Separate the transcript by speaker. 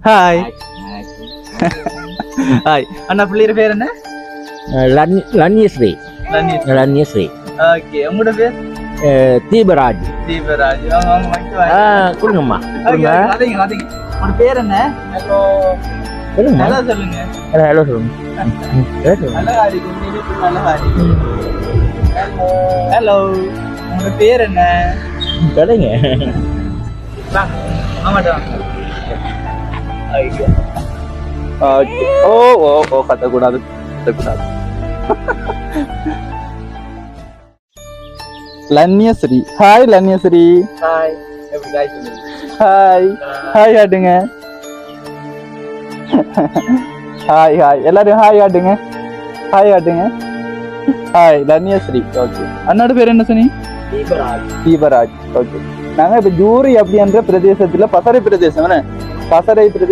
Speaker 1: Hi hi அண்ணா பிள்ளைய பேர் என்ன?
Speaker 2: லன்யஸ்ரீ.
Speaker 1: லன்யஸ்.
Speaker 2: லன்யஸ்ரீ.
Speaker 1: ஓகே உங்களோட பேர்?
Speaker 2: தீபராஜ்.
Speaker 1: தீபராஜ்.
Speaker 2: கொடுங்கம்மா.
Speaker 1: உங்களோட பேர் என்ன? ஹலோ
Speaker 2: சொல்லுங்க.
Speaker 1: நல்லா சொல்லுங்க.
Speaker 2: ஹலோ சொல்லுங்க.
Speaker 1: அழகாரி அழகாரி. ஹலோ உங்களோட பேர் என்ன?
Speaker 2: சொல்லுங்க.
Speaker 1: ஆமாட்டா. ஓ ஓ ஓ கத்தக்கூடாது கத்தக்கூடாது. லன்யஸ்ரீ. ஹாய் லன்யஸ்ரீ. ஹாய். எப்படி காய் சொல்லுங்க? ஹாய் ஹாய் ஆடுங்க. ஹாய் ஹாய் எல்லாரும் ஹாய் ஆடுங்க. ஹாய் ஆடுங்க. ஹாய் லன்யஸ்ரீ. ஓகே அண்ணோட பேர் என்ன சொன்னீங்க?
Speaker 2: தீபராஜ்.
Speaker 1: தீபராஜ். ஓகே நாங்க இப்ப ஜூரி அப்படின்ற பிரதேசத்துல பசறை பிரதேசம் பசறை பிரதேசம்